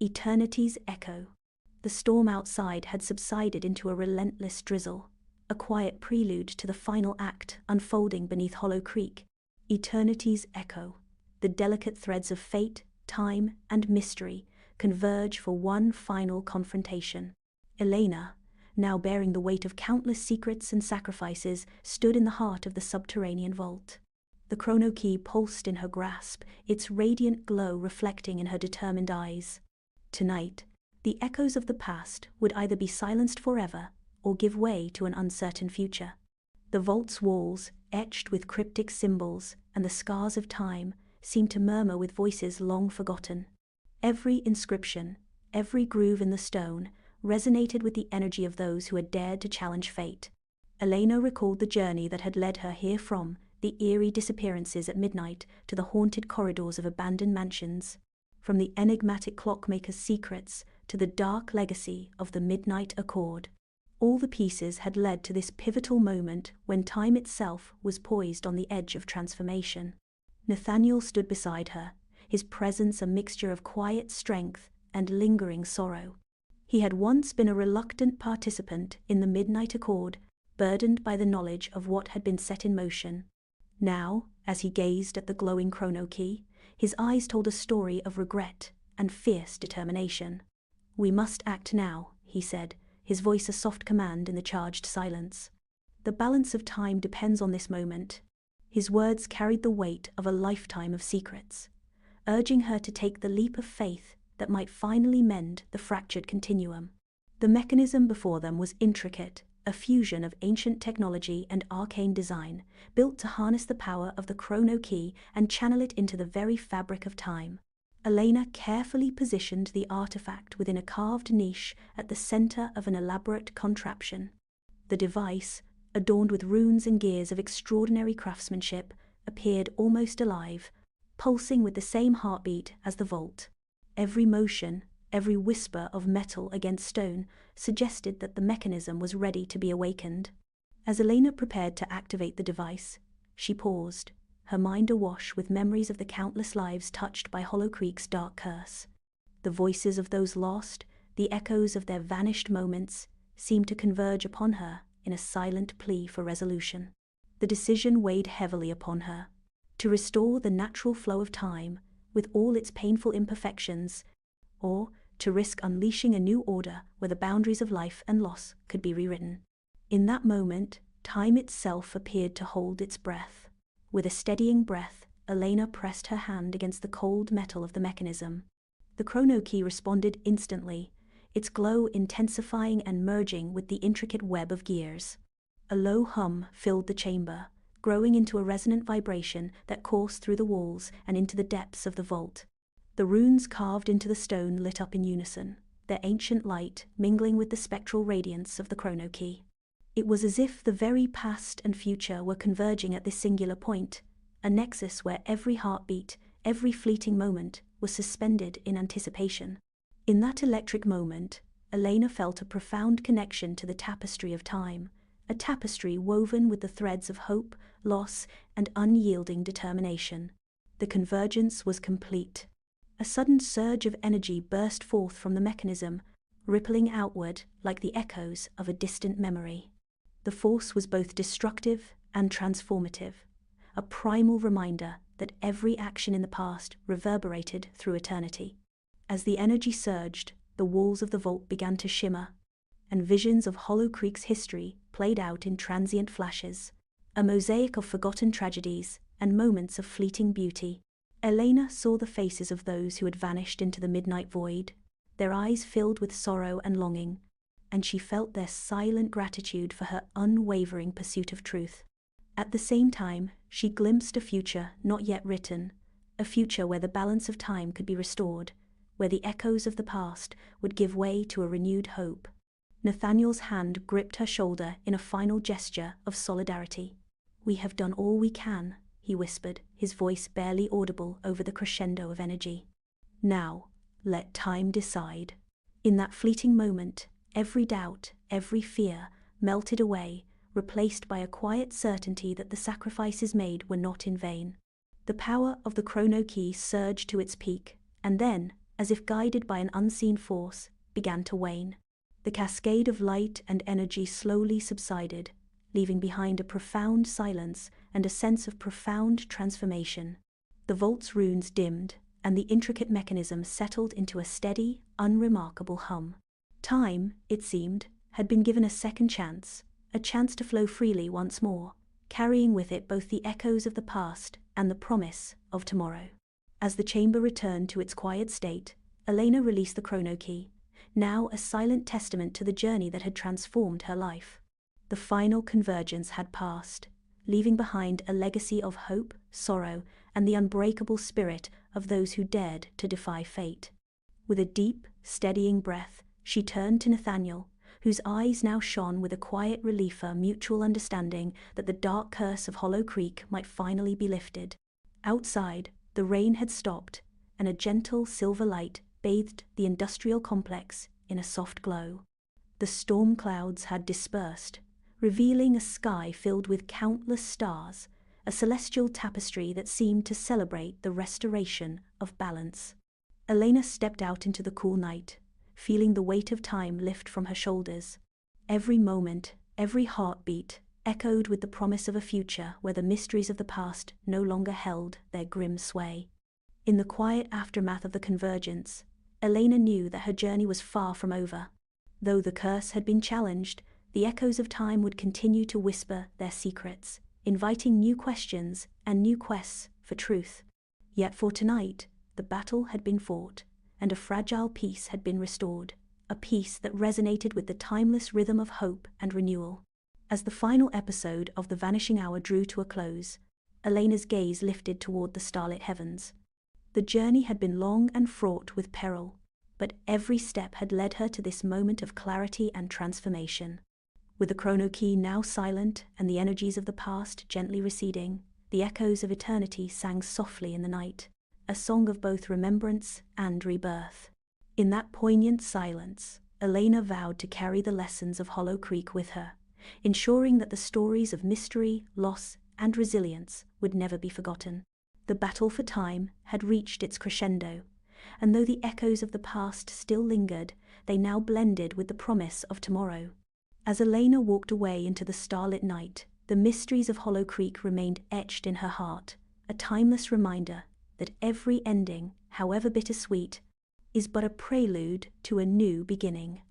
Eternity's echo. The storm outside had subsided into a relentless drizzle, a quiet prelude to the final act unfolding beneath Hollow Creek. Eternity's echo. The delicate threads of fate, time, and mystery converge for one final confrontation. Elena, now bearing the weight of countless secrets and sacrifices, stood in the heart of the subterranean vault. The chrono-key pulsed in her grasp, its radiant glow reflecting in her determined eyes. Tonight, the echoes of the past would either be silenced forever or give way to an uncertain future. The vault's walls, etched with cryptic symbols and the scars of time, seemed to murmur with voices long forgotten. Every inscription, every groove in the stone, resonated with the energy of those who had dared to challenge fate. Elena recalled the journey that had led her here, from the eerie disappearances at midnight to the haunted corridors of abandoned mansions, from the enigmatic clockmaker's secrets to the dark legacy of the Midnight Accord. All the pieces had led to this pivotal moment when time itself was poised on the edge of transformation. Nathaniel stood beside her, his presence a mixture of quiet strength and lingering sorrow. He had once been a reluctant participant in the Midnight Accord, burdened by the knowledge of what had been set in motion. Now, as he gazed at the glowing chrono-key, his eyes told a story of regret and fierce determination. "We must act now," he said, his voice a soft command in the charged silence. "The balance of time depends on this moment." His words carried the weight of a lifetime of secrets, urging her to take the leap of faith that might finally mend the fractured continuum. The mechanism before them was intricate, a fusion of ancient technology and arcane design, built to harness the power of the chrono-key and channel it into the very fabric of time. Elena carefully positioned the artifact within a carved niche at the center of an elaborate contraption. The device, adorned with runes and gears of extraordinary craftsmanship, appeared almost alive, pulsing with the same heartbeat as the vault. Every motion, every whisper of metal against stone, suggested that the mechanism was ready to be awakened. As Elena prepared to activate the device, she paused, her mind awash with memories of the countless lives touched by Hollow Creek's dark curse. The voices of those lost, the echoes of their vanished moments, seemed to converge upon her in a silent plea for resolution. The decision weighed heavily upon her. To restore the natural flow of time, with all its painful imperfections, or to risk unleashing a new order where the boundaries of life and loss could be rewritten. In that moment, time itself appeared to hold its breath. With a steadying breath, Elena pressed her hand against the cold metal of the mechanism. The chrono-key responded instantly, its glow intensifying and merging with the intricate web of gears. A low hum filled the chamber, growing into a resonant vibration that coursed through the walls and into the depths of the vault. The runes carved into the stone lit up in unison, their ancient light mingling with the spectral radiance of the chrono-key. It was as if the very past and future were converging at this singular point, a nexus where every heartbeat, every fleeting moment, was suspended in anticipation. In that electric moment, Elena felt a profound connection to the tapestry of time, a tapestry woven with the threads of hope, loss, and unyielding determination. The convergence was complete. A sudden surge of energy burst forth from the mechanism, rippling outward like the echoes of a distant memory. The force was both destructive and transformative, a primal reminder that every action in the past reverberated through eternity. As the energy surged, the walls of the vault began to shimmer, and visions of Hollow Creek's history played out in transient flashes, a mosaic of forgotten tragedies and moments of fleeting beauty. Elena saw the faces of those who had vanished into the midnight void, their eyes filled with sorrow and longing, and she felt their silent gratitude for her unwavering pursuit of truth. At the same time, she glimpsed a future not yet written, a future where the balance of time could be restored, where the echoes of the past would give way to a renewed hope. Nathaniel's hand gripped her shoulder in a final gesture of solidarity. "We have done all we can," he whispered, his voice barely audible over the crescendo of energy. "Now, let time decide." In that fleeting moment, every doubt, every fear, melted away, replaced by a quiet certainty that the sacrifices made were not in vain. The power of the chrono-key surged to its peak, and then, as if guided by an unseen force, began to wane. The cascade of light and energy slowly subsided, leaving behind a profound silence and a sense of profound transformation. The vault's runes dimmed, and the intricate mechanism settled into a steady, unremarkable hum. Time, it seemed, had been given a second chance, a chance to flow freely once more, carrying with it both the echoes of the past and the promise of tomorrow. As the chamber returned to its quiet state, Elena released the chrono-key, now a silent testament to the journey that had transformed her life. The final convergence had passed, leaving behind a legacy of hope, sorrow, and the unbreakable spirit of those who dared to defy fate. With a deep, steadying breath, she turned to Nathaniel, whose eyes now shone with a quiet relief, a mutual understanding that the dark curse of Hollow Creek might finally be lifted. Outside, the rain had stopped, and a gentle silver light bathed the industrial complex in a soft glow. The storm clouds had dispersed, revealing a sky filled with countless stars, a celestial tapestry that seemed to celebrate the restoration of balance. Elena stepped out into the cool night, feeling the weight of time lift from her shoulders. Every moment, every heartbeat, echoed with the promise of a future where the mysteries of the past no longer held their grim sway. In the quiet aftermath of the convergence, Elena knew that her journey was far from over. Though the curse had been challenged, the echoes of time would continue to whisper their secrets, inviting new questions and new quests for truth. Yet for tonight, the battle had been fought, and a fragile peace had been restored, a peace that resonated with the timeless rhythm of hope and renewal. As the final episode of The Vanishing Hour drew to a close, Elena's gaze lifted toward the starlit heavens. The journey had been long and fraught with peril, but every step had led her to this moment of clarity and transformation. With the chrono-key now silent and the energies of the past gently receding, the echoes of eternity sang softly in the night, a song of both remembrance and rebirth. In that poignant silence, Elena vowed to carry the lessons of Hollow Creek with her, ensuring that the stories of mystery, loss, and resilience would never be forgotten. The battle for time had reached its crescendo, and though the echoes of the past still lingered, they now blended with the promise of tomorrow. As Elena walked away into the starlit night, the mysteries of Hollow Creek remained etched in her heart, a timeless reminder that every ending, however bittersweet, is but a prelude to a new beginning.